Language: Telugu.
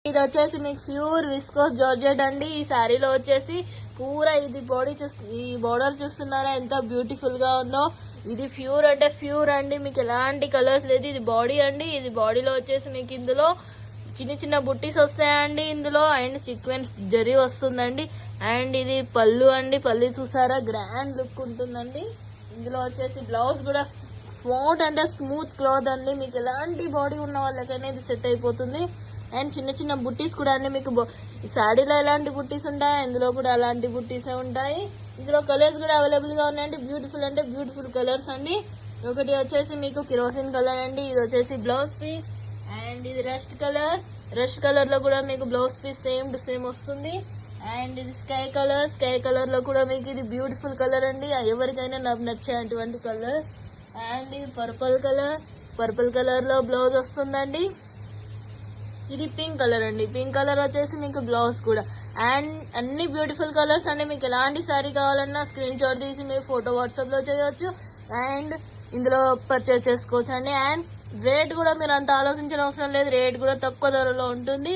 ఇది వచ్చేసి మీకు ప్యూర్ విస్కోస్ జార్జెట్ అండి. ఈ శారీలో వచ్చేసి పూరా ఇది ఈ బోర్డర్ చూస్తున్నారా ఎంత బ్యూటిఫుల్ గా ఉందో. ఇది ప్యూర్ అంటే ప్యూర్ అండి, మీకు ఎలాంటి కలర్స్ లేదు. ఇది బాడీ అండి, ఇది బాడీలో వచ్చేసి మీకు ఇందులో చిన్న చిన్న బుట్టీస్ వస్తాయండి ఇందులో, అండ్ సీక్వెన్స్ జరీ వస్తుందండి. అండ్ ఇది పళ్ళు అండి, పళ్ళు చూసారా గ్రాండ్ లుక్ ఉంటుందండి. ఇందులో వచ్చేసి బ్లౌజ్ కూడా స్మూత్ అంటే స్మూత్ క్లాత్ అండి, మీకు ఎలాంటి బాడీ ఉన్న వాళ్ళకైనా ఇది సెట్ అయిపోతుంది. అండ్ చిన్న చిన్న బుట్టీస్ కూడా అండి, మీకు ఈ శారీలో ఎలాంటి బుట్టీస్ ఉంటాయి ఇందులో కూడా అలాంటి బుట్టీసే ఉంటాయి. ఇందులో కలర్స్ కూడా అవైలబుల్ గా ఉన్నాయండి. బ్యూటిఫుల్ అంటే బ్యూటిఫుల్ కలర్స్ అండి. ఒకటి వచ్చేసి మీకు కిరోసిన్ కలర్ అండి, ఇది వచ్చేసి బ్లౌజ్ పీస్. అండ్ ఇది రస్ట్ కలర్ లో కూడా మీకు blouse piece same to same వస్తుంది. అండ్ ఇది స్కై కలర్ లో కూడా మీకు ఇది బ్యూటిఫుల్ కలర్ అండి, ఎవరికైనా నచ్చేటువంటి కలర్. అండ్ ఇది పర్పుల్ కలర్ లో బ్లౌజ్ వస్తుందండి. ఇది పింక్ కలర్ అండి, పింక్ కలర్ వచ్చేసి మీకు బ్లౌజ్ కూడా. అండ్ అన్ని బ్యూటిఫుల్ కలర్స్ అండి, మీకు ఎలాంటి శారీ కావాలన్నా స్క్రీన్ షాట్ తీసి మీరు ఫోటో వాట్సాప్ లో చేయొచ్చు అండ్ ఇందులో పర్చేస్ చేసుకోవచ్చు అండి. అండ్ రేట్ కూడా మీరు అంత ఆలోచించిన అవసరం లేదు, రేట్ కూడా తక్కువ ధరలో ఉంటుంది.